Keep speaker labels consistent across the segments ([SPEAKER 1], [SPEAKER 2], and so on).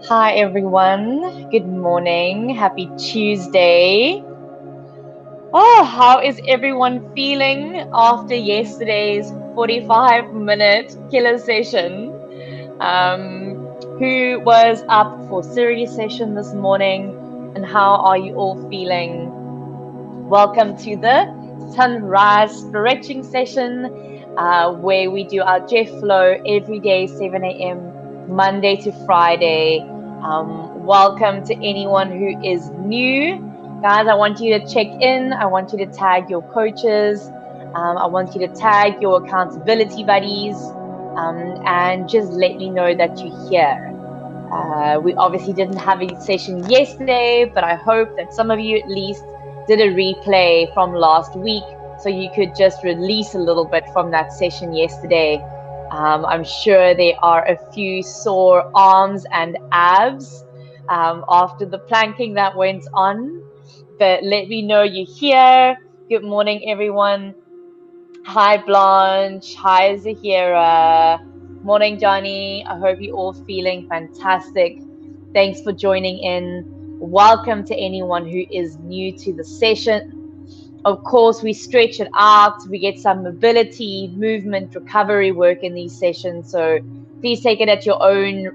[SPEAKER 1] Hi everyone, good morning, happy Tuesday. Oh, how is everyone feeling after yesterday's 45-minute killer session? Who was up for series session this morning, and how are you all feeling? Welcome to the sunrise stretching session, where we do our Jeff Flow every day, 7 a.m. Monday to Friday. Welcome to anyone who is new. Guys, I want you to check in. I want you to tag your coaches. I want you to tag your accountability buddies, and just let me know that you're here. We obviously didn't have a session yesterday, but I hope that some of you at least did a replay from last week, so you could just release a little bit from that session yesterday. I'm sure there are a few sore arms and abs after the planking that went on, but let me know you're here. Good morning, everyone. Hi, Blanche. Hi, Zahira. Morning, Johnny. I hope you're all feeling fantastic. Thanks for joining in. Welcome to anyone who is new to the session. Of course, we stretch it out. We get some mobility, movement, recovery work in these sessions. So please take it at your own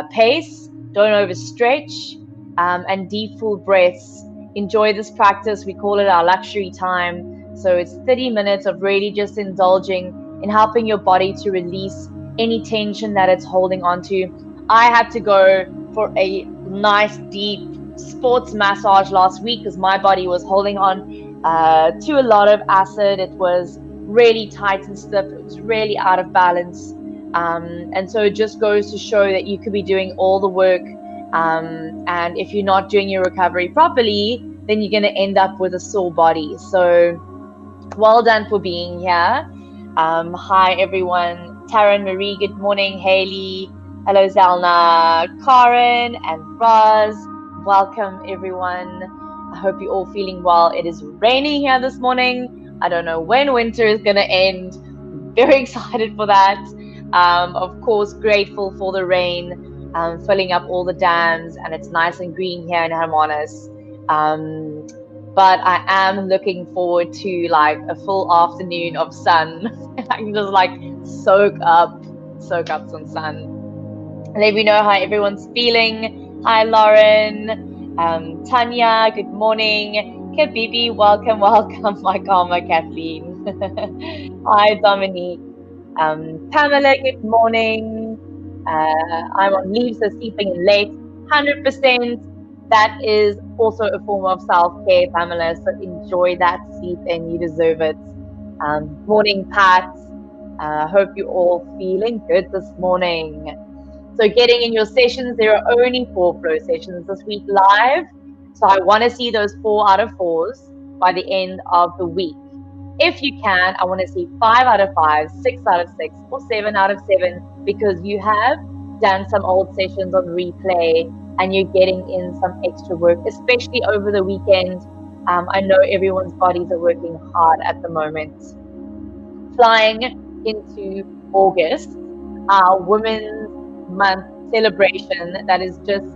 [SPEAKER 1] pace. Don't overstretch, and deep, full breaths. Enjoy this practice. We call it our luxury time. So it's 30 minutes of really just indulging in helping your body to release any tension that it's holding on to. I had to go for a nice, deep sports massage last week because my body was holding on to a lot of acid. It was really tight and stiff. It was really out of balance. And so it just goes to show that you could be doing all the work. And if you're not doing your recovery properly, then you're going to end up with a sore body. So well done for being here. Hi, everyone. Taryn, Marie, good morning. Haley, hello, Zelna, Karen, and Roz. Welcome, everyone. I hope you're all feeling well. It is raining here this morning. I don't know when winter is going to end. I'm very excited for that. Of course, grateful for the rain, filling up all the dams, and it's nice and green here in Hermanus. But I am looking forward to like a full afternoon of sun. I can just like soak up some sun. Let me know how everyone's feeling. Hi, Lauren. Tanya, good morning. Kabibi, welcome. My karma, Kathleen. Hi, Dominique. Pamela, good morning. I'm on leave, so sleeping in late. 100%. That is also a form of self-care, Pamela. So enjoy that sleep and you deserve it. Morning, Pat. Hope you're all feeling good this morning. So getting in your sessions, there are only 4 flow sessions this week live. So I want to see those 4 out of 4s by the end of the week. If you can, I want to see 5 out of 5, 6 out of 6, or 7 out of 7, because you have done some old sessions on replay and you're getting in some extra work, especially over the weekend. I know everyone's bodies are working hard at the moment. Flying into August, our Women's Month celebration, that is just,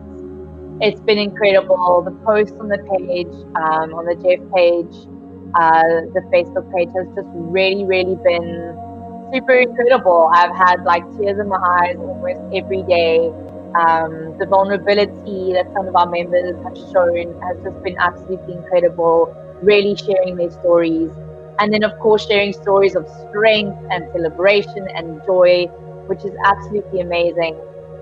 [SPEAKER 1] it's been incredible. The post on the page, on the Jeff page, the Facebook page has just really been super incredible. I've had like tears in my eyes almost every day. The vulnerability that some of our members have shown has just been absolutely incredible, really sharing their stories. And then, of course, sharing stories of strength and celebration and joy, which is absolutely amazing.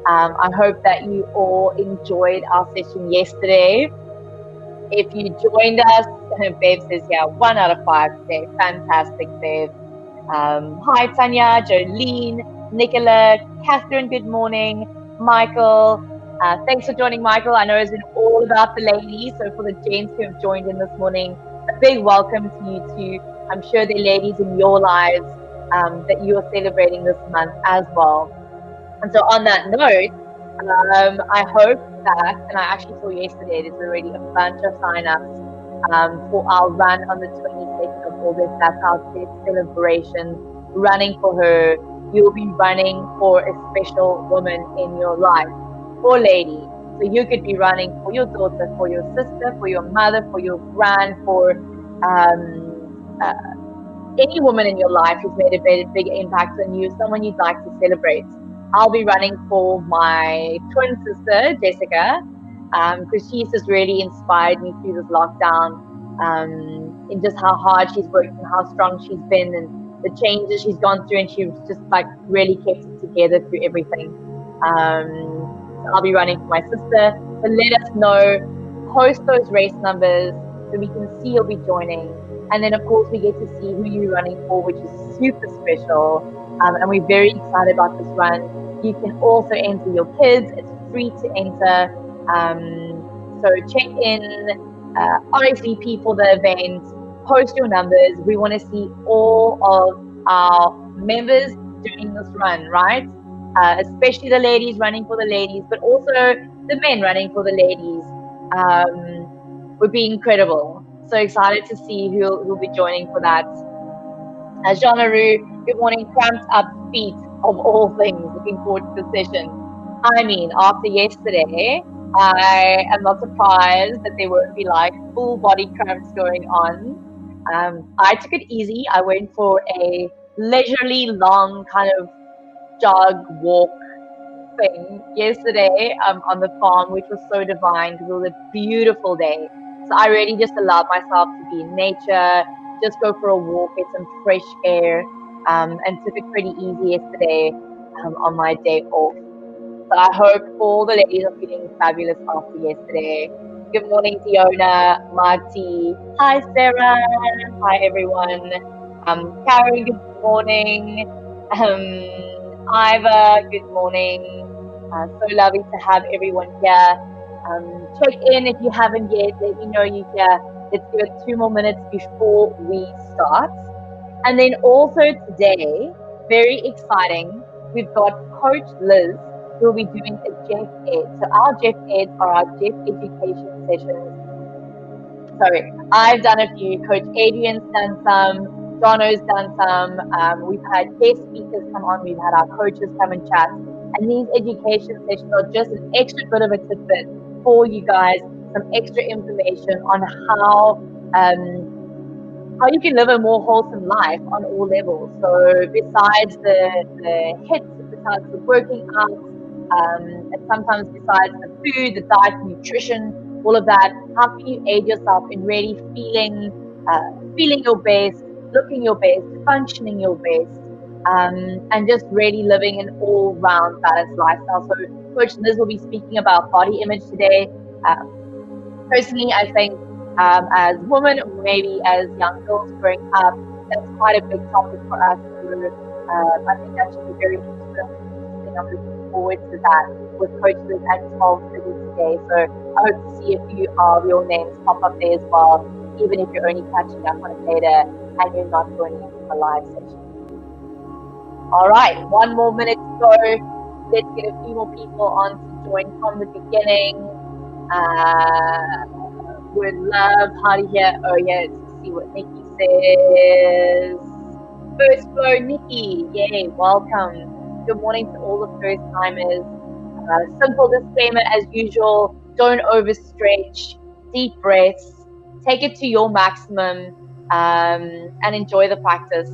[SPEAKER 1] I hope that you all enjoyed our session yesterday. If you joined us, Bev says, yeah, 1 out of 5 today. Fantastic, Bev. Hi, Tanya, Jolene, Nicola, Catherine, good morning. Michael, thanks for joining, Michael. I know it's been all about the ladies, so for the gents who have joined in this morning, a big welcome to you too. I'm sure there are ladies in your lives that you are celebrating this month as well. And so on that note, I hope that, and I actually saw yesterday, there's already a bunch of sign-ups for our run on the 22nd of August. That's our celebration, running for her. You'll be running for a special woman in your life, or lady, So you could be running for your daughter, for your sister, for your mother, for your grand, for any woman in your life who's made a big impact on you, someone you'd like to celebrate. I'll be running for my twin sister, Jessica, because she's just really inspired me through this lockdown, in just how hard she's worked and how strong she's been and the changes she's gone through, and she's just like really kept it together through everything. So I'll be running for my sister. So let us know, post those race numbers so we can see you'll be joining. And then, of course, we get to see who you're running for, which is super special. And we're very excited about this run. You can also enter your kids. It's free to enter. So check in, RSVP for the event, post your numbers. We want to see all of our members doing this run, right? Especially the ladies running for the ladies, but also the men running for the ladies. Would be incredible. So excited to see who'll be joining for that. Jean Leroux, good morning. Cramped up feet of all things. Looking forward to the session. I mean, after yesterday, I am not surprised that there won't be like full body cramps going on. I took it easy. I went for a leisurely long kind of jog walk thing yesterday on the farm, which was so divine because it was a beautiful day. So I really just allowed myself to be in nature, just go for a walk, get some fresh air, and took it pretty easy yesterday on my day off. So I hope all the ladies are feeling fabulous after yesterday. Good morning, Diona, Marty. Hi, Sarah. Hi, everyone. Karen, good morning. Iva, good morning. So lovely to have everyone here. Check in if you haven't yet. Let me know you're here. Let's give it 2 more minutes before we start. And then also today, very exciting, we've got Coach Liz who will be doing a Jeff Ed. So our Jeff Eds are our Jeff education sessions. Sorry, I've done a few. Coach Adrian's done some. Jono's done some. We've had guest speakers come on. We've had our coaches come and chat. And these education sessions are just an extra bit of a tidbit for you guys, some extra information on how you can live a more wholesome life on all levels. So besides the hits, besides the working out, and sometimes besides the food, the diet, nutrition, all of that, how can you aid yourself in really feeling your best, looking your best, functioning your best, and just really living an all-round balanced lifestyle. So Coach Liz will be speaking about body image today. Personally, I think as women, maybe as young girls growing up, that's quite a big topic for us. I think that should be very interesting. I'm looking forward to that with Coach Liz at 12:30 today. So I hope to see a few of your names pop up there as well, even if you're only catching up on it later and you're not joining a live session. All right, 1 more minute to go. Let's get a few more people on to join from the beginning. Would love how to hear. Oh yeah, let's see what Nikki says. First flow, Nikki. Yay, welcome. Good morning to all the first timers. Simple disclaimer as usual, don't overstretch, deep breaths, take it to your maximum, and enjoy the practice.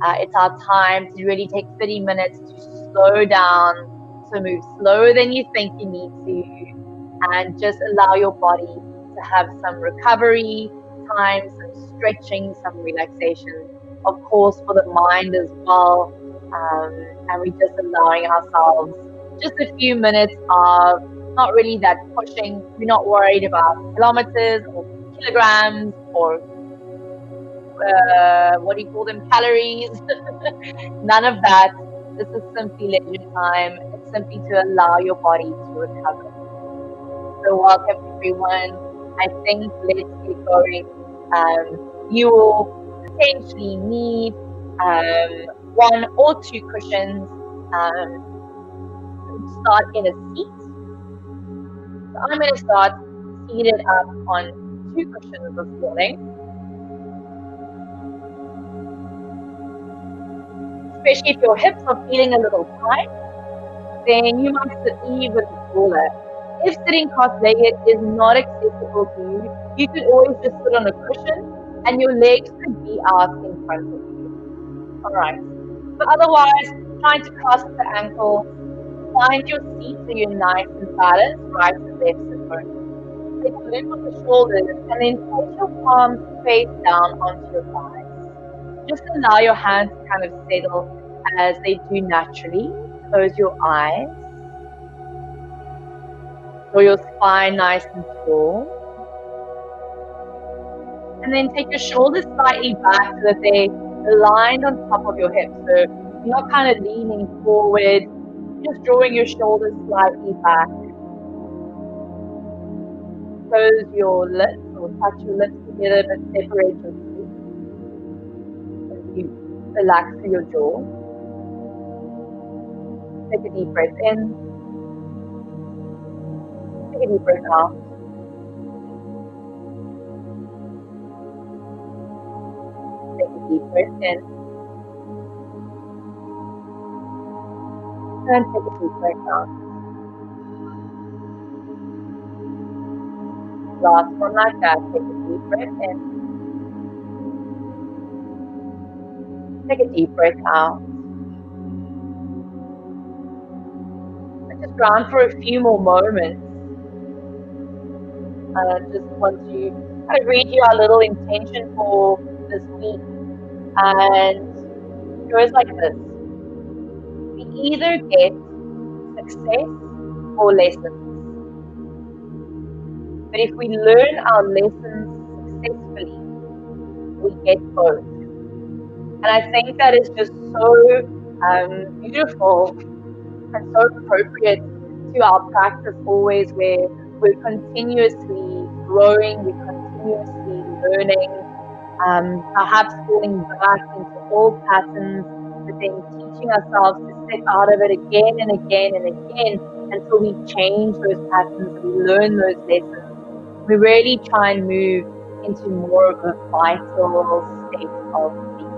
[SPEAKER 1] It's our time to really take 30 minutes to slow down, so move slower than you think you need to, and just allow your body to have some recovery time, some stretching, some relaxation, of course, for the mind as well. And we're just allowing ourselves just a few minutes of not really that pushing. We're not worried about kilometers or kilograms or what do you call them, calories. None of that. This is simply leisure time. It's simply to allow your body to recover. So welcome everyone. I think let's get going. You will potentially need 1 or 2 cushions. Start in a seat. So I'm going to start seated up on 2 cushions this morning. Especially if your hips are feeling a little tight, then you might sit even taller. If sitting cross-legged is not accessible to you, you could always just sit on a cushion and your legs could be out in front of you. Alright. But otherwise, trying to clasp the ankles, find your seat so you're nice and balanced, right and left sit bone. Take a loop of the shoulders and then place your palms face down onto your thighs. Just allow your hands to kind of settle as they do naturally. Close your eyes. Draw your spine nice and tall. And then take your shoulders slightly back so that they aligned on top of your hips. So you're not kind of leaning forward, just drawing your shoulders slightly back. Close your lips or touch your lips together but separate your teeth. As you relax through your jaw. Take a deep breath in. Take a deep breath out. Take a deep breath in. And take a deep breath out. Last one like that. Take a deep breath in. Take a deep breath out. And just ground for a few more moments. I just want to kind of read you our little intention for this week. And it goes like this. We either get success or lessons. But if we learn our lessons successfully, we get both. And I think that is just so beautiful and so appropriate to our practice always, where we're continuously growing, we're continuously learning, perhaps falling back into old patterns, but then teaching ourselves to step out of it again and again and again until we change those patterns, we learn those lessons. We really try and move into more of a vital state of being.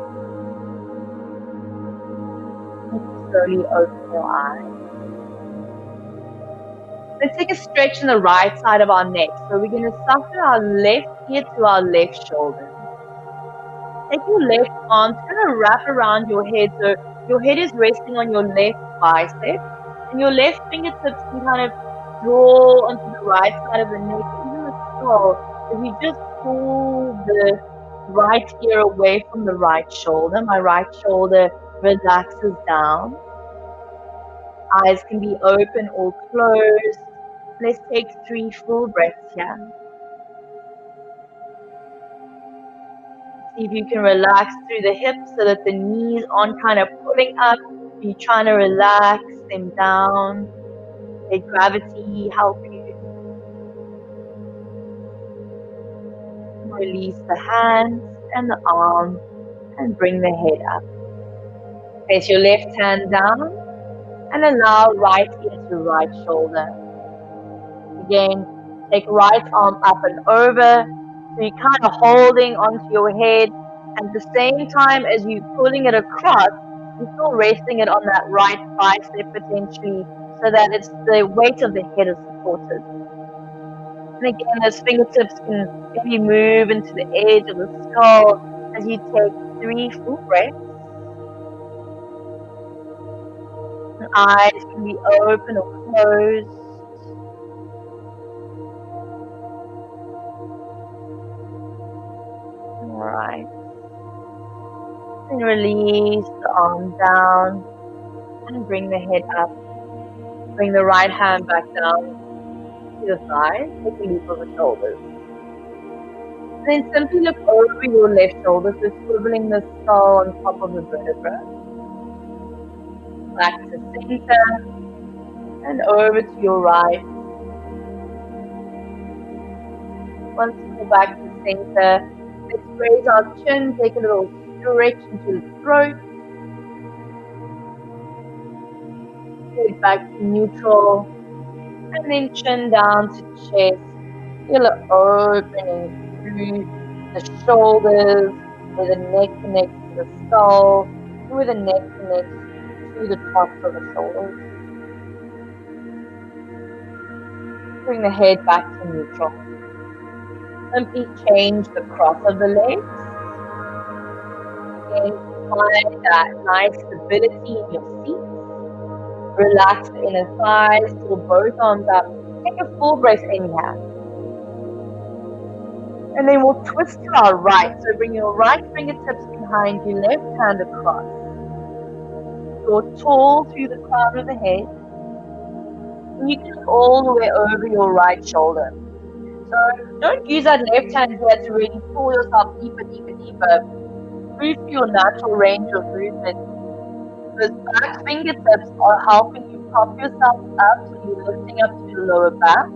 [SPEAKER 1] Slowly open your eyes. Let's take a stretch on the right side of our neck. So we're going to soften our left ear to our left shoulder. Take your left arm, kind of wrap around your head. So your head is resting on your left bicep. And your left fingertips can kind of draw onto the right side of the neck, even the skull. If you just pull the right ear away from the right shoulder, my right shoulder relaxes down. Eyes can be open or closed. Let's take 3 full breaths here. See if you can relax through the hips so that the knees aren't kind of pulling up. You're trying to relax them down. Let gravity help you. Release the hands and the arm and bring the head up. Place your left hand down and allow right ear to right shoulder. Again, take right arm up and over. So you're kind of holding onto your head. At the same time as you pulling it across, you're still resting it on that right bicep potentially, so that it's the weight of the head is supported. And again, those fingertips can maybe move into the edge of the skull as you take 3 full breaths. And eyes can be open or closed. Alright. And release the arm down and bring the head up. Bring the right hand back down to the side. Take a loop of the shoulders. And then simply look over your left shoulder, so swiveling the skull on top of the vertebra. Back to center and over to your right. Once you go back to center, let's raise our chin, take a little stretch into the throat. Head back to neutral. And then chin down to chest. Feel it opening through the shoulders, where the neck connects to the skull, and where the neck connects to the top of the shoulders. Bring the head back to neutral. Simply change the cross of the legs. Again, find that nice stability in your seat. Relax the inner thighs, pull both arms up. Take a full breath in here. And then we'll twist to our right. So bring your right fingertips behind you, left hand across. Draw tall through the crown of the head. And you can look all the way over your right shoulder. So don't use that left hand here to really pull yourself deeper, deeper, deeper. Move to your natural range of movement. Those back fingertips are helping you prop yourself up, so you're lifting up to the lower back.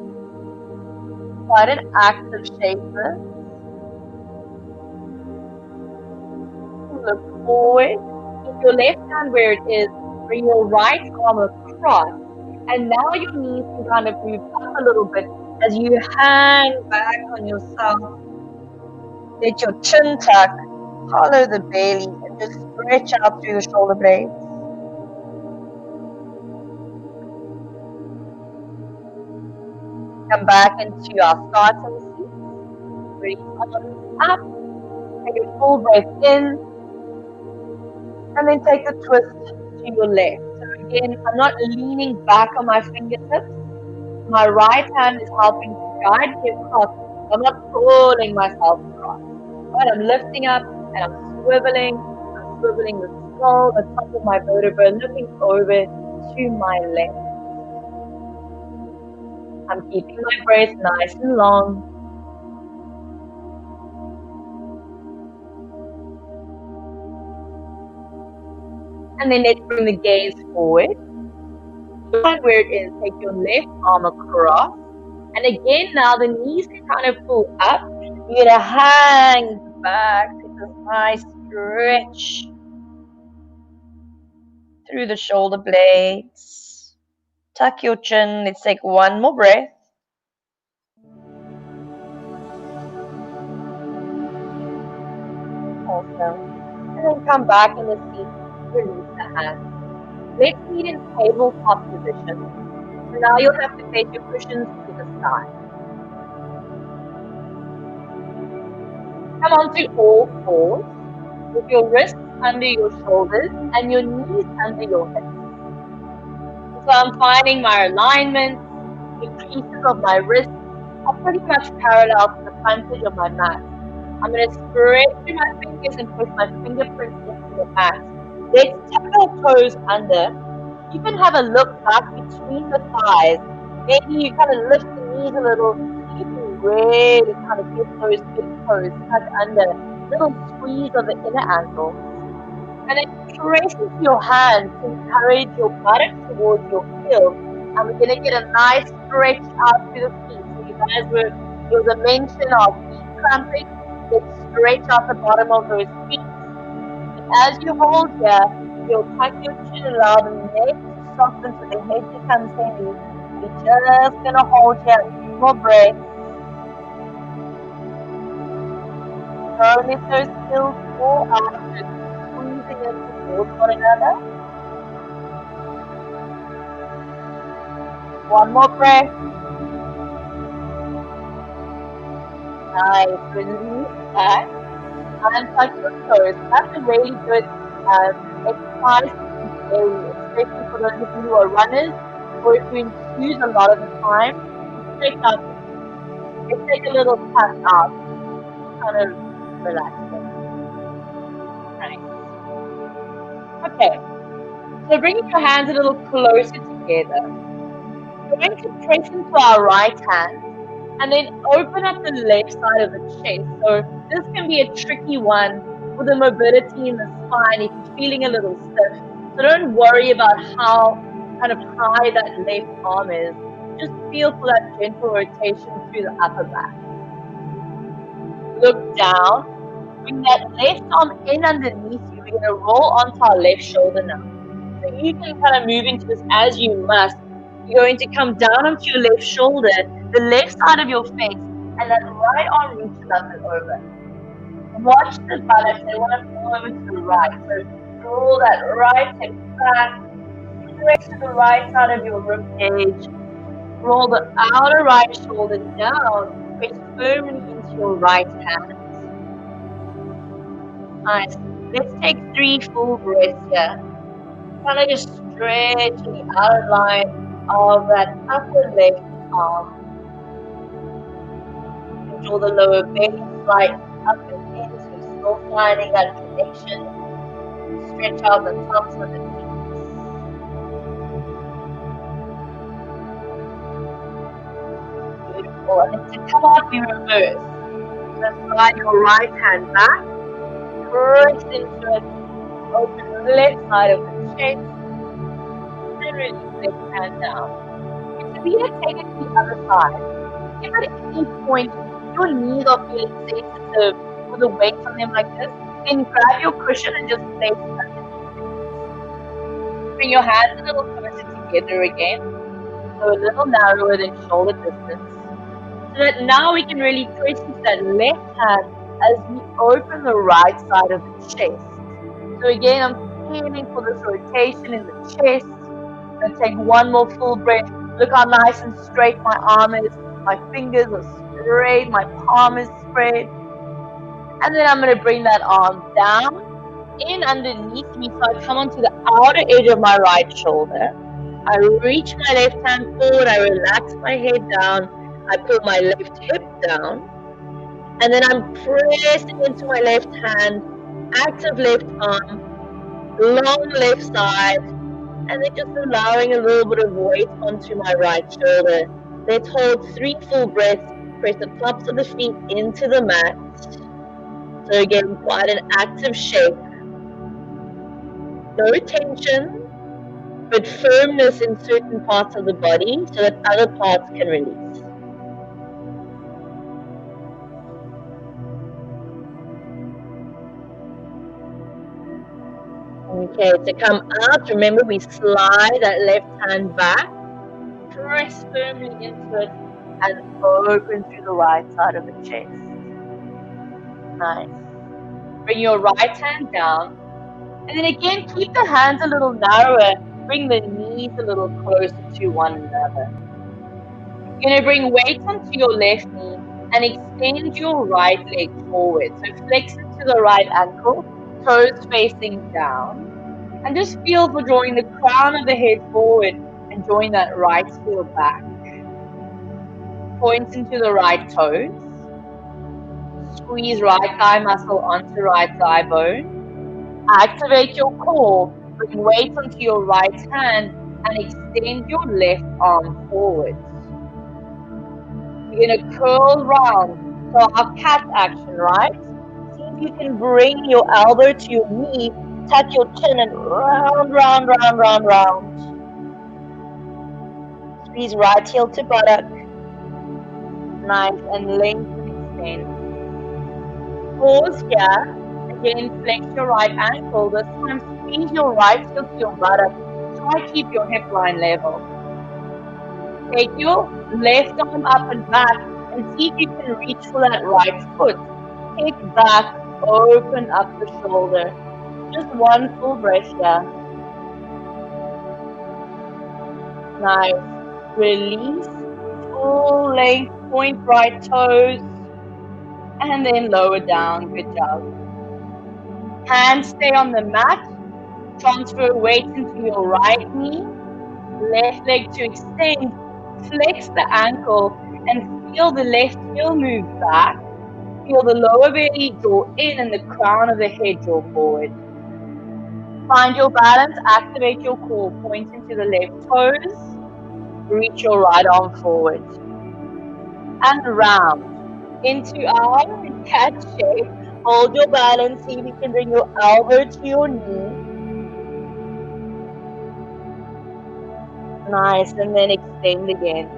[SPEAKER 1] Quite an active shape this. Look forward. Keep your left hand where it is. Bring your right arm across. And now your knees can kind of move up a little bit as you hang back on yourself. Let your chin tuck, hollow the belly, and just stretch out through the shoulder blades. Come back into our starting seat. Breathe arms up. Take a full breath in. And then take a twist to your left. So again, I'm not leaning back on my fingertips. My right hand is helping to guide me across. I'm not pulling myself across. But I'm lifting up and I'm swiveling. I'm swiveling the skull, the top of my vertebra, looking over to my left. I'm keeping my breath nice and long. And then let's bring the gaze forward. Find where it is. Take your left arm across. And again, now the knees can kind of pull up. You're going to hang back. Take this nice stretch through the shoulder blades. Tuck your chin. Let's take one more breath. Awesome. And then come back in the seat. Release the hands. Let's meet in tabletop position. So now you'll have to face your cushions to the side. Come onto all fours with your wrists under your shoulders and your knees under your hips. So I'm finding my alignment, the creases of my wrists are pretty much parallel to the frontage of my mat. I'm going to spread through my fingers and push my fingerprints into the mat. Let's tuck our toes under. You can have a look back between the thighs. Maybe you kind of lift the knees a little. You can really kind of get those big toes tucked under. Little squeeze of the inner ankle. And then press into your hands to encourage your buttock towards your heel. And we're going to get a nice stretch out through the feet. So you guys there was a mention of feet cramping. Let's stretch out the bottom of those feet. And as you hold here, you'll tuck your chin, allow the neck to soften so the head becomes heavy. You're just going to hold here. More breath. Don't let those heels fall out. Squeezing them towards one another. One more breath. Nice. Release that. And touch your toes. That's a really good exercise daily, especially for those of you who are runners or if you infuse a lot of the time. Stretch out. Let's take a little tap out. Kind of relax it. Nice. Okay. So bringing your hands a little closer together. We're going to press into our right hand and then open up the left side of the chest. So this can be a tricky one for the mobility in the spine if you're feeling a little stiff. So don't worry about how kind of high that left arm is. Just feel for that gentle rotation through the upper back. Look down. Bring that left arm in underneath you. We're going to roll onto our left shoulder now. So you can kind of move into this as you must. You're going to come down onto your left shoulder, the left side of your face, and that right arm reaches up and over. Watch the buttocks. They want to fall over to the right. So roll that right hip back, stretch to the right side of your rib cage, Roll the outer right shoulder down. Press firmly into your right hand. Nice. Let's take 3 full breaths here. Kind of just stretch the outer line of that upper left arm. Control the lower belly, slide up and in, so still finding that connection. Stretch out the tops of the feet. Beautiful. And then to come up, we reverse. So slide your right hand back, press into it, open the left side of the chest, and release left hand down. And so we're going to take it to the other side. If at any point your knees are feeling sensitive with the weight on them like this, then grab your cushion and just place it underneath it. Bring your hands a little closer together again, so a little narrower than shoulder distance, so that now we can really press into that left hand as we open the right side of the chest. So again, I'm feeling for this rotation in the chest. I'm going to take one more full breath. Look how nice and straight my arm is. My fingers are straight, my palm is spread. And then I'm going to bring that arm down, in underneath me, so I come onto the outer edge of my right shoulder. I reach my left hand forward, I relax my head down, I pull my left hip down, and then I'm pressing into my left hand, active left arm, long left side, and then just allowing a little bit of weight onto my right shoulder. Let's hold 3 full breaths, press the tops of the feet into the mat. So again, quite an active shape. No tension, but firmness in certain parts of the body so that other parts can release. Okay, to come out, remember we slide that left hand back, press firmly into it, and open through the right side of the chest. Nice. Bring your right hand down, and then again, keep the hands a little narrower. Bring the knees a little closer to one another. You're going to bring weight onto your left knee and extend your right leg forward. So flex into the right ankle, toes facing down. And just feel for drawing the crown of the head forward and drawing that right heel back. Point into the right toes. Squeeze right thigh muscle onto right thigh bone. Activate your core. Bring weight onto your right hand and extend your left arm forward. You're going to curl round. So our cat action, right? See if you can bring your elbow to your knee, tuck your chin and round, round, round, round, round. Squeeze right heel to buttock. Nice, and lengthen, extend. Pause here. Again, flex your right ankle. This time, squeeze your right heel to your buttock. Try to keep your hip line level. Take your left arm up and back and see if you can reach for that right foot. Kick back, open up the shoulder. Just one full breath here. Nice. Release. Full length, point right toes. And then lower down. Good job. Hands stay on the mat. Transfer weight into your right knee. Left leg to extend. Flex the ankle and feel the left heel move back. Feel the lower belly draw in and the crown of the head draw forward. Find your balance, activate your core, point into the left toes, reach your right arm forward. And round into our cat shape. Hold your balance, see if you can bring your elbow to your knee. Nice, and then extend again.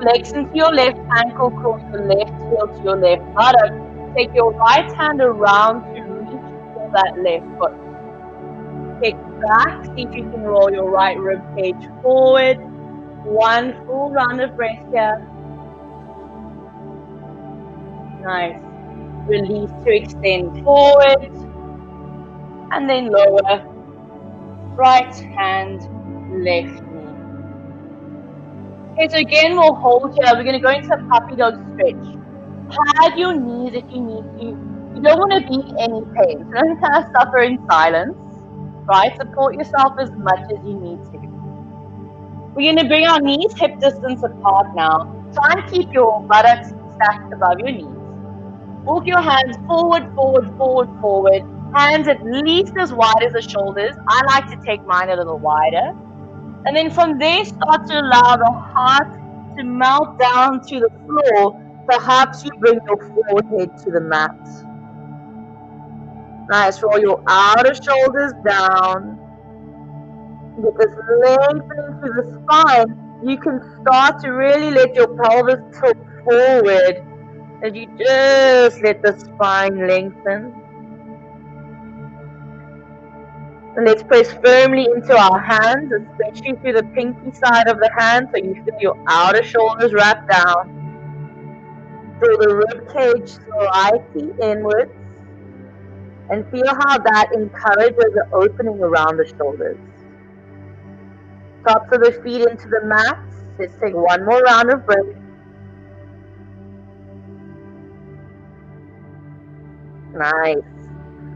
[SPEAKER 1] Flex into your left ankle, cross the left heel to your left buttock. Take your right hand around to reach for that left foot. Kick back, see if you can roll your right rib cage forward. One full round of breath here. Nice. Release to extend forward. And then lower. Right hand, left knee. Okay, so again, we'll hold here. We're going to go into a puppy dog stretch. Pad your knees if you need to. You don't want to be in any pain. So don't kind of suffer in silence, right? Support yourself as much as you need to. We're going to bring our knees hip distance apart now. Try and keep your buttocks stacked above your knees. Walk your hands forward, forward, forward, forward. Hands at least as wide as the shoulders. I like to take mine a little wider. And then from there, start to allow the heart to melt down to the floor. Perhaps you bring your forehead to the mat. Nice. Roll your outer shoulders down. Get this lengthening through the spine. You can start to really let your pelvis tilt forward as you just let the spine lengthen. And let's press firmly into our hands, especially through the pinky side of the hand, so you feel your outer shoulders wrap down. Draw the rib cage slightly inwards, and feel how that encourages the opening around the shoulders. Tops of the feet into the mat. Let's take one more round of breath. Nice.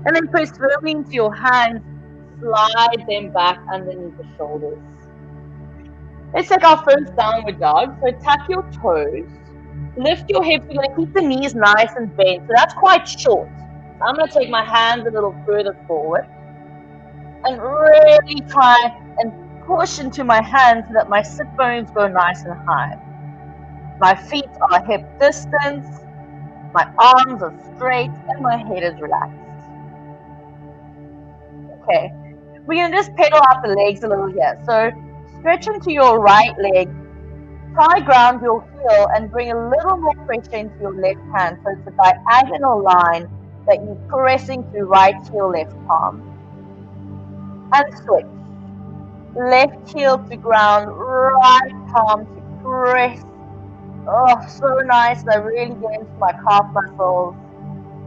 [SPEAKER 1] And then press firmly into your hands. Slide them back underneath the shoulders. Let's take our first downward dog. So tuck your toes. Lift your hips. You're going to keep the knees nice and bent. So that's quite short. So I'm going to take my hands a little further forward. And really try and push into my hands so that my sit bones go nice and high. My feet are hip distance. My arms are straight and my head is relaxed. Okay, we're going to just pedal out the legs a little here. So stretch into your right leg. Try ground your heel and bring a little more pressure into your left hand. So it's a diagonal line that you're pressing through right heel, left palm. And switch. Left heel to ground, right palm to press. Oh, so nice. I really get into my calf muscles.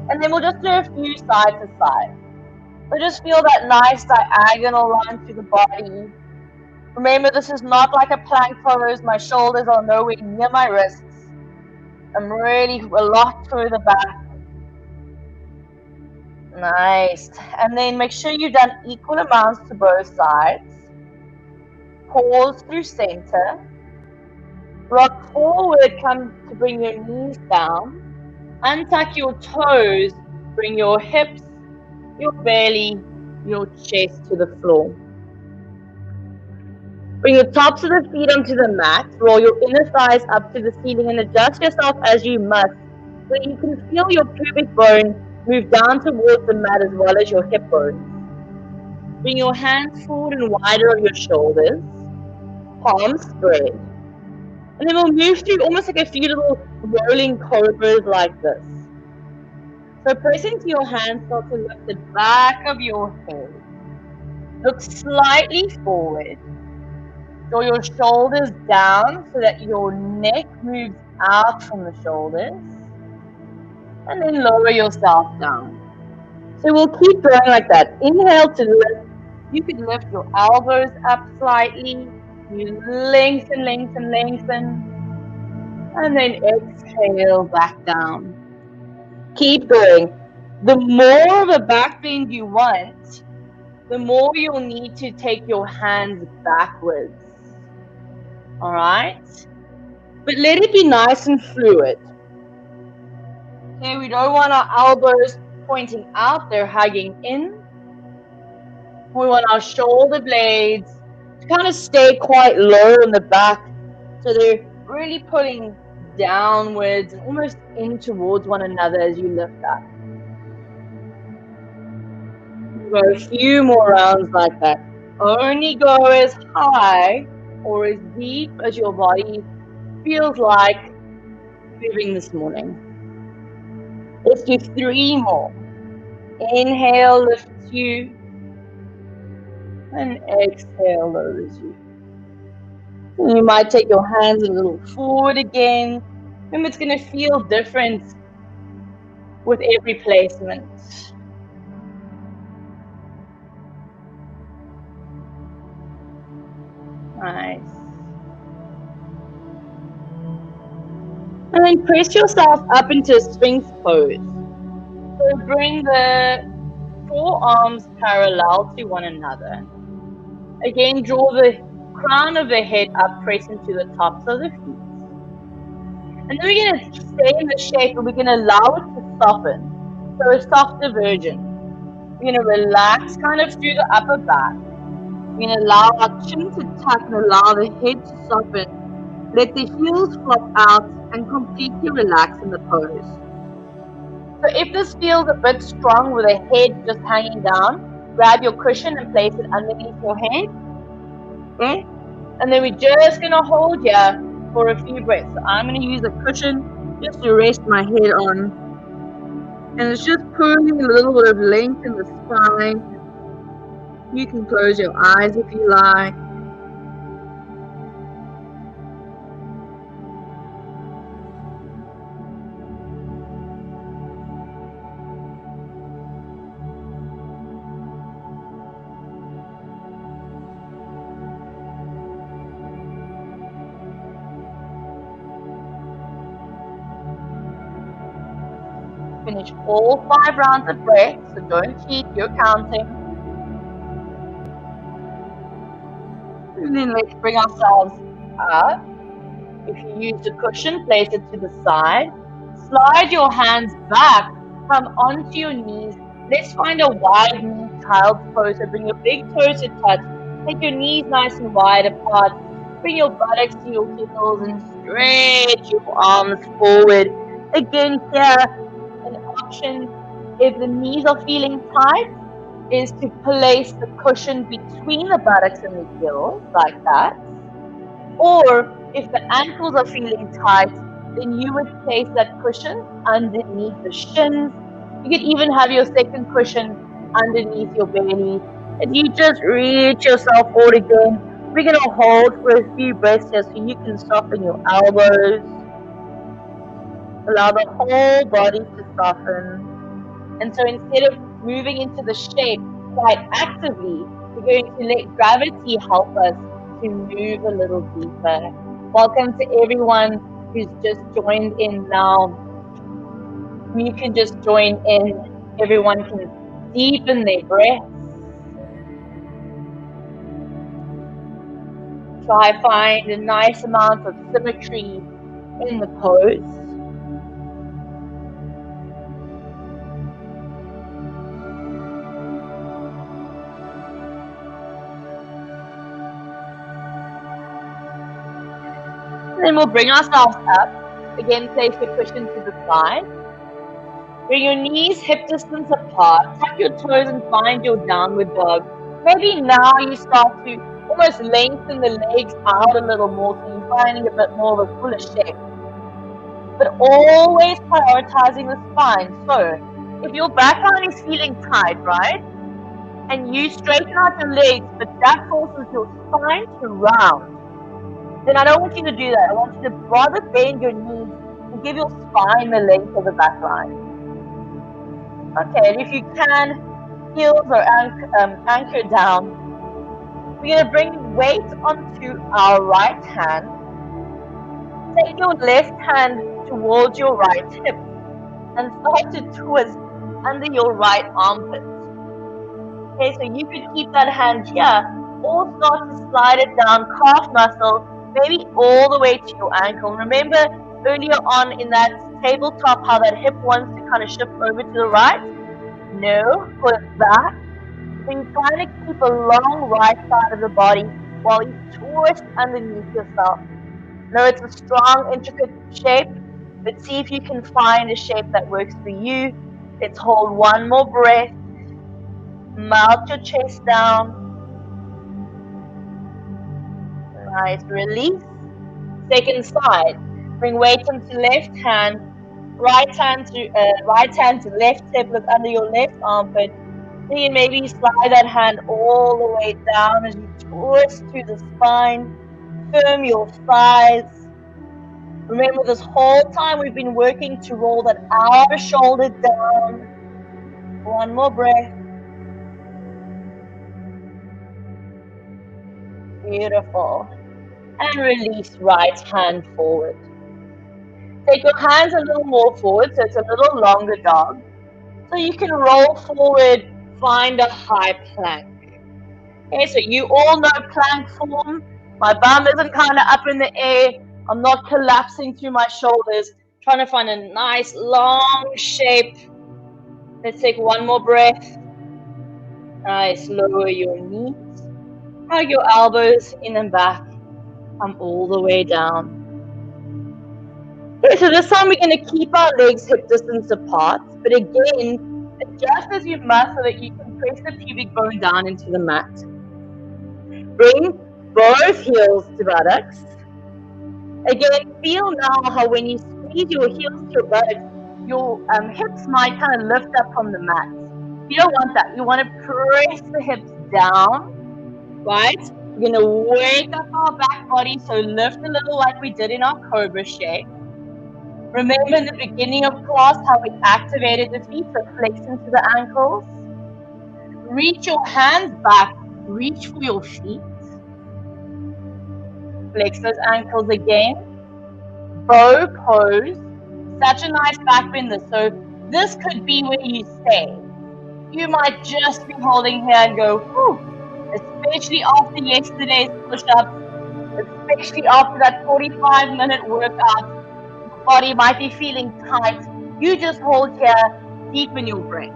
[SPEAKER 1] And then we'll just do a few side to side. So just feel that nice diagonal line through the body. Remember, this is not like a plank pose. My shoulders are nowhere near my wrists. I'm really a lot further back. Nice. And then make sure you've done equal amounts to both sides. Pause through center. Rock forward, come to bring your knees down. Untuck your toes. Bring your hips, your belly, your chest to the floor. Bring your tops of the feet onto the mat. Roll your inner thighs up to the ceiling and adjust yourself as you must so you can feel your pubic bone move down towards the mat as well as your hip bones. Bring your hands forward and wider of your shoulders. Palms spread. And then we'll move through almost like a few little rolling cobras like this. So press into your hands, start to lift the back of your head. Look slightly forward. Draw your shoulders down so that your neck moves out from the shoulders. And then lower yourself down. So we'll keep going like that. Inhale to lift. You can lift your elbows up slightly. You lengthen, lengthen, lengthen. And then exhale back down. Keep going. The more of a back bend you want, the more you'll need to take your hands backwards. All right? But let it be nice and fluid. Okay, we don't want our elbows pointing out, they're hugging in. We want our shoulder blades to kind of stay quite low in the back. So they're really pulling downwards and almost in towards one another as you lift up. Go a few more rounds like that. Only go as high or as deep as your body feels like moving this morning. Let's do 3 more. Inhale, lifts you. And exhale, lowers you. And you might take your hands a little forward again. Remember, it's going to feel different with every placement. Nice. then press yourself up into a Sphinx pose. So bring the forearms parallel to one another. Again, draw the crown of the head up, pressing to the tops of the feet. And then we're going to stay in the shape and we're going to allow it to soften. So a softer version. We're going to relax kind of through the upper back. We're going to allow our chin to tuck and allow the head to soften. Let the heels flop out and completely relax in the pose. So if this feels a bit strong with the head just hanging down, grab your cushion and place it underneath your head. Okay? And then we're just going to hold here for a few breaths. So I'm going to use a cushion just to rest my head on. And it's just pulling a little bit of length in the spine. You can close your eyes if you like. Finish all 5 rounds of breath, so don't cheat, you're counting. And then let's bring ourselves up. If you use the cushion, place it to the side. Slide your hands back, come onto your knees. Let's find a wide knee child's pose. So bring your big toes to touch. Take your knees nice and wide apart. Bring your buttocks to your heels and stretch your arms forward. Again, here, an option, if the knees are feeling tight, is to place the cushion between the buttocks and the heels, like that. Or if the ankles are feeling tight, then you would place that cushion underneath the shins. You could even have your second cushion underneath your belly. And you just reach yourself forward again. We're going to hold for a few breaths here so you can soften your elbows. Allow the whole body to soften. And so instead of moving into the shape quite actively, we're going to let gravity help us to move a little deeper. Welcome to everyone who's just joined in now. You can just join in. Everyone can deepen their breath. Try find a nice amount of symmetry in the pose. Then we'll bring ourselves up. Again, place your cushion to the side. Bring your knees hip distance apart. Tuck your toes and find your downward dog. Maybe now you start to almost lengthen the legs out a little more, so you're finding a bit more of a fuller shape. But always prioritizing the spine. So if your back line is feeling tight, right, and you straighten out your legs, but that forces your spine to round, then I don't want you to do that. I want you to rather bend your knees and give your spine the length of the back line. Okay, and if you can, heels or anchor down. We're going to bring weight onto our right hand. Take your left hand towards your right hip and start to twist under your right armpit. Okay, so you could keep that hand here or start to slide it down calf muscle, maybe all the way to your ankle. Remember earlier on in that tabletop how that hip wants to kind of shift over to the right? No, pull it back. So you're trying to keep a long right side of the body while you twist underneath yourself. No, it's a strong, intricate shape, but see if you can find a shape that works for you. Let's hold one more breath. Melt your chest down. Nice, release. Second side. Bring weight onto left hand. Right hand to left hip. Look under your left armpit. Then maybe slide that hand all the way down as you twist through the spine. Firm your thighs. Remember, this whole time we've been working to roll that outer shoulder down. One more breath. Beautiful. And release right hand forward. Take your hands a little more forward, so it's a little longer dog. So you can roll forward, find a high plank. Okay, so you all know plank form. My bum isn't kind of up in the air. I'm not collapsing through my shoulders. Trying to find a nice long shape. Let's take one more breath. Nice, lower your knees. Hug your elbows in and back. Come all the way down. Okay, so this time we're going to keep our legs hip distance apart. But again, adjust as you must so that you can press the pubic bone down into the mat. Bring both heels to buttocks. Again, feel now how when you squeeze your heels to your buttocks, your hips might kind of lift up from the mat. You don't want that. You want to press the hips down, right? We're going to wake up our back body, so lift a little like we did in our cobra shape. Remember in the beginning of class how we activated the feet, so flex into the ankles. Reach your hands back, reach for your feet. Flex those ankles again. Bow pose. Such a nice back bend. So this could be where you stay. You might just be holding here and go, whew, especially after yesterday's push-ups, especially after that 45-minute workout. Your body might be feeling tight. You just hold here, deepen your breath.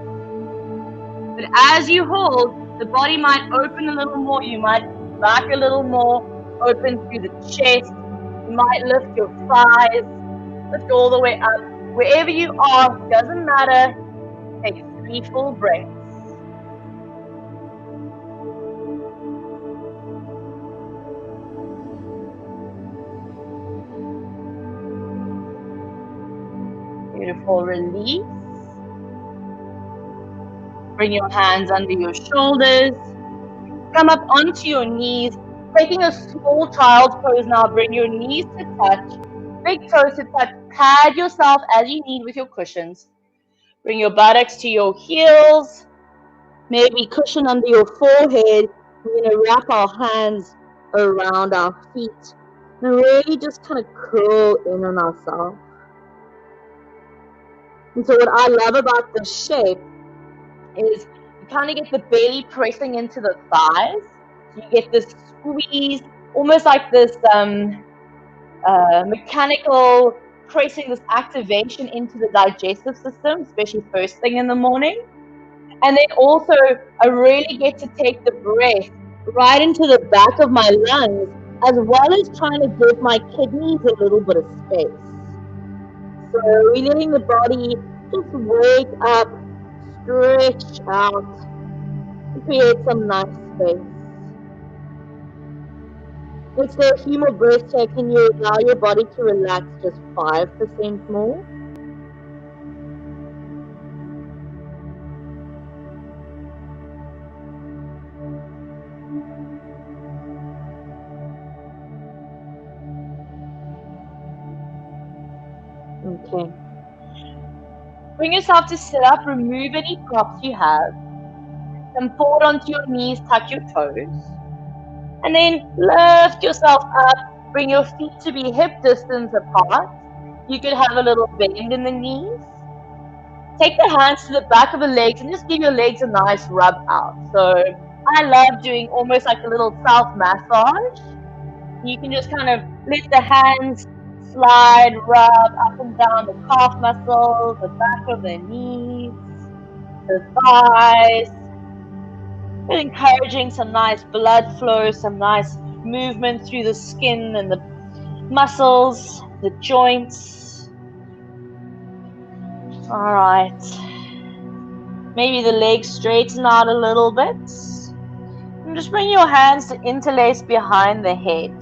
[SPEAKER 1] But as you hold, the body might open a little more. You might back a little more, open through the chest. You might lift your thighs, lift all the way up. Wherever you are, doesn't matter. Take 3 full breaths. Beautiful. Release. Bring your hands under your shoulders. Come up onto your knees. Taking a small child's pose now. Bring your knees to touch. Big toes to touch. Pad yourself as you need with your cushions. Bring your buttocks to your heels. Maybe cushion under your forehead. We're going to wrap our hands around our feet. And really just kind of curl in on ourselves. And so what I love about this shape is you kind of get the belly pressing into the thighs. So you get this squeeze, almost like this mechanical pressing, this activation into the digestive system, especially first thing in the morning. And then also, I really get to take the breath right into the back of my lungs, as well as trying to give my kidneys a little bit of space. So we're letting the body just wake up, stretch out, and create some nice space. Let's do a few more breaths here. Can you allow your body to relax just 5% more? Okay. Bring yourself to sit up, remove any props you have. Come forward onto your knees, tuck your toes. And then lift yourself up, bring your feet to be hip distance apart. You could have a little bend in the knees. Take the hands to the back of the legs and just give your legs a nice rub out. So I love doing almost like a little self-massage. You can just kind of let the hands slide, rub up and down the calf muscles, the back of the knees, the thighs. We're encouraging some nice blood flow, some nice movement through the skin and the muscles, the joints. All right. Maybe the legs straighten out a little bit. And just bring your hands to interlace behind the head.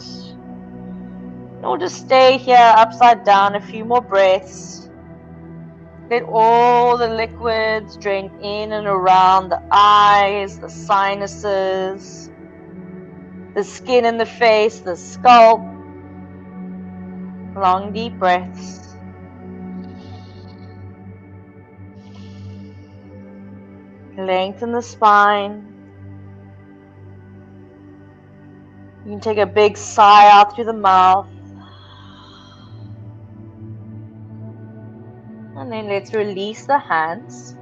[SPEAKER 1] Or just stay here upside down a few more breaths. Let all the liquids drain in and around the eyes, the sinuses, the skin in the face, the scalp. Long, deep breaths. Lengthen the spine. You can take a big sigh out through the mouth. And then let's release the hands.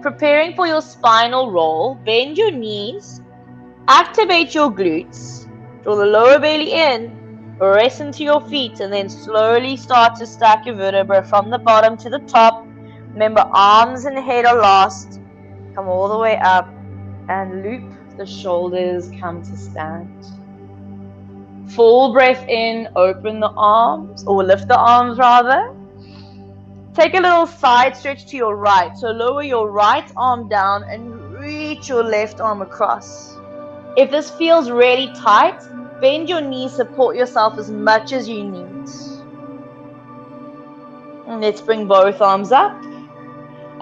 [SPEAKER 1] Preparing for your spinal roll, bend your knees, activate your glutes, draw the lower belly in, press into your feet, and then slowly start to stack your vertebrae from the bottom to the top. Remember, arms and head are last. Come all the way up and loop the shoulders, come to stand. Full breath in, open the arms, or lift the arms rather. Take a little side stretch to your right. So lower your right arm down and reach your left arm across. If this feels really tight, bend your knees, support yourself as much as you need. And let's bring both arms up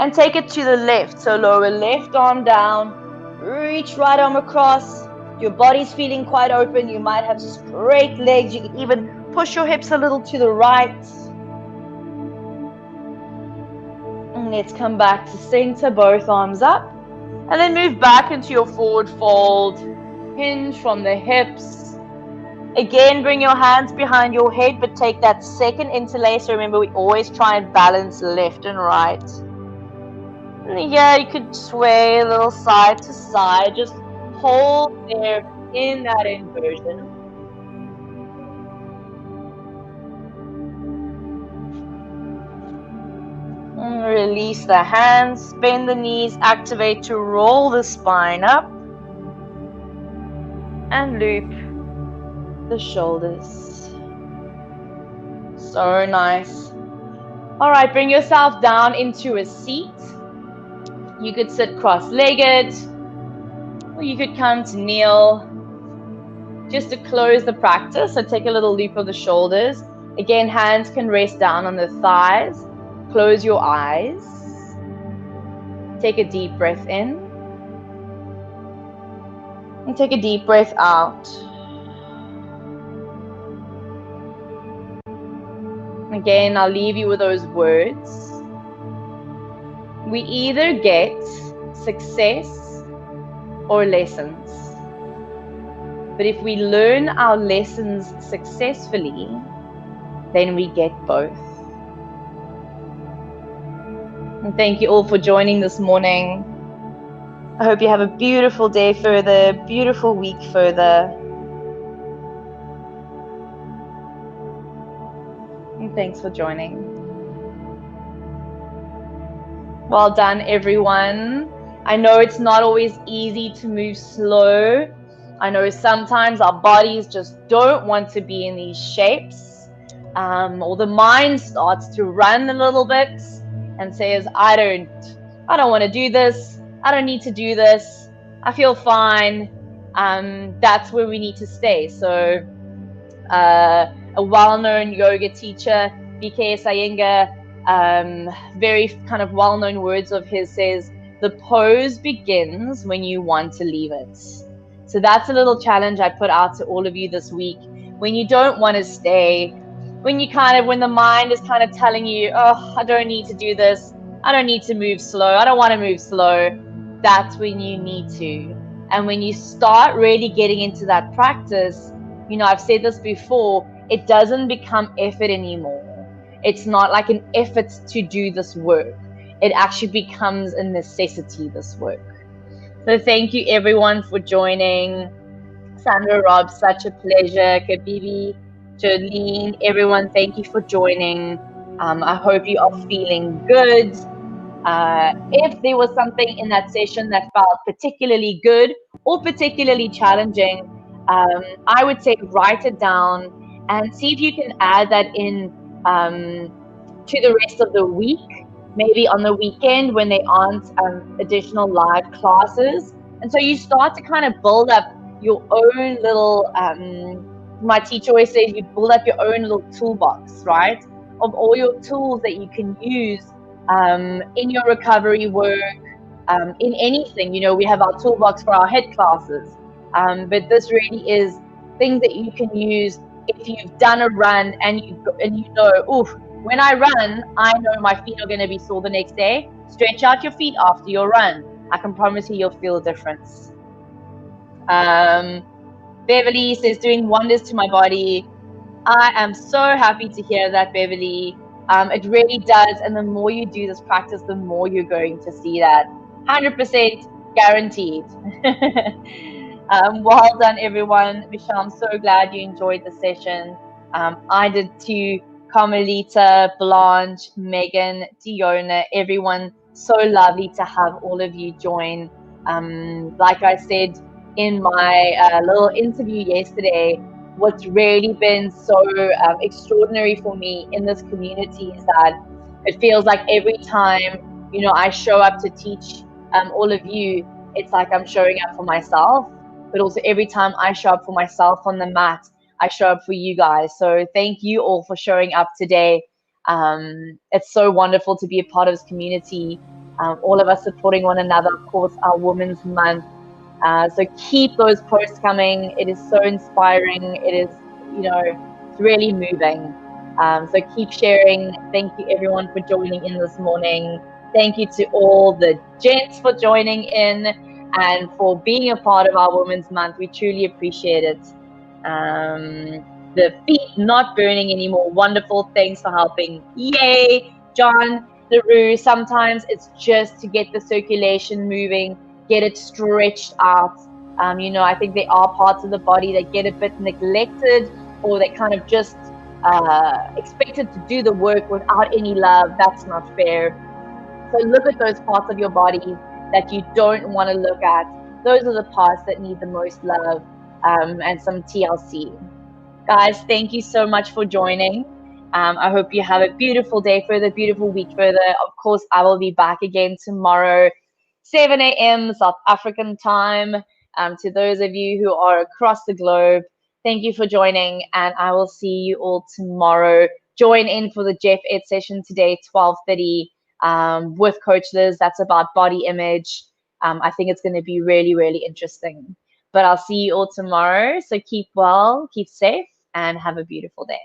[SPEAKER 1] and take it to the left. So lower left arm down, reach right arm across. Your body's feeling quite open. You might have straight legs. You can even push your hips a little to the right. And let's come back to center, both arms up. And then move back into your forward fold. Hinge from the hips. Again, bring your hands behind your head, but take that second interlace. Remember, we always try and balance left and right. And yeah, you could sway a little side to side. Just hold there in that inversion. And release the hands, bend the knees, activate to roll the spine up. And loop the shoulders. So nice. All right, bring yourself down into a seat. You could sit cross-legged, or you could come to kneel just to close the practice. So take a little loop of the shoulders. Again, hands can rest down on the thighs. Close your eyes. Take a deep breath in. And take a deep breath out. Again, I'll leave you with those words. We either get success or lessons. But if we learn our lessons successfully, then we get both. And thank you all for joining this morning. I hope you have a beautiful day further, beautiful week further. And thanks for joining. Well done, everyone. I know it's not always easy to move slow. I know sometimes our bodies just don't want to be in these shapes. Or the mind starts to run a little bit and says, I don't want to do this. I don't need to do this. I feel fine. That's where we need to stay. So a well-known yoga teacher, BK Iyengar, very kind of well-known words of his says, the pose begins when you want to leave it. So that's a little challenge I put out to all of you this week. When you don't want to stay, when the mind is kind of telling you, oh, I don't need to do this. I don't need to move slow. I don't want to move slow. That's when you need to. And when you start really getting into that practice, I've said this before, it doesn't become effort anymore. It's not like an effort to do this work. It actually becomes a necessity, this work. So thank you everyone for joining. Sandra, Rob, such a pleasure. Kabibi, Jolene, everyone, thank you for joining. I hope you are feeling good. If there was something in that session that felt particularly good or particularly challenging, I would say write it down and see if you can add that in to the rest of the week, maybe on the weekend when there aren't additional live classes. And so you start to kind of build up your own little, my teacher always says, you build up your own little toolbox, right? Of all your tools that you can use in your recovery work, in anything. We have our toolbox for our head classes. But this really is things that you can use if you've done a run and you know, oof, when I run, I know my feet are going to be sore the next day. Stretch out your feet after your run. I can promise you'll feel a difference. Beverly says, doing wonders to my body. I am so happy to hear that, Beverly. It really does. And the more you do this practice, the more you're going to see that. 100% guaranteed. Well done, everyone. Michelle, I'm so glad you enjoyed the session. I did too. Carmelita, Blanche, Megan, Diona, everyone. So lovely to have all of you join. Like I said in my little interview yesterday, what's really been so extraordinary for me in this community is that it feels like every time, I show up to teach all of you, it's like I'm showing up for myself, but also every time I show up for myself on the mat, I show up for you guys. So thank you all for showing up today. It's so wonderful to be a part of this community. All of us supporting one another, of course, our Women's Month. So keep those posts coming. It is so inspiring. It is, it's really moving. So keep sharing. Thank you everyone for joining in this morning. Thank you to all the gents for joining in and for being a part of our Women's Month. We truly appreciate it. The feet not burning anymore. Wonderful. Thanks for helping. Yay, John LaRue. Sometimes it's just to get the circulation moving, get it stretched out. I think there are parts of the body that get a bit neglected, or they kind of just expected to do the work without any love. That's not fair. So look at those parts of your body that you don't want to look at. Those are the parts that need the most love, and some TLC. Guys, thank you so much for joining. I hope you have a beautiful day further, beautiful week further. Of course, I will be back again tomorrow, 7 a.m. South African time. To those of you who are across the globe, thank you for joining, and I will see you all tomorrow. Join in for the Jeff Ed session today, 12:30, with Coach Liz. That's about body image. I think it's going to be really, really interesting. But I'll see you all tomorrow. So keep well, keep safe, and have a beautiful day.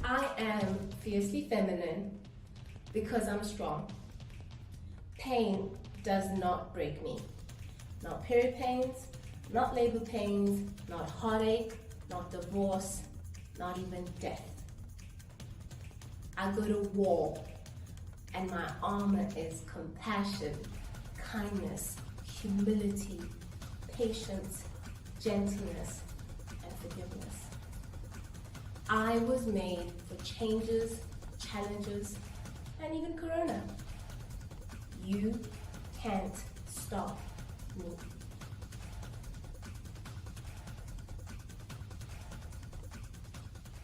[SPEAKER 2] I am fiercely feminine because I'm strong. Pain does not break me. Not period pains, not labor pains, not heartache, not divorce, not even death. I go to war, and my armor is compassion, kindness, humility, patience, gentleness, and forgiveness. I was made for changes, challenges, and even corona. You can't stop me.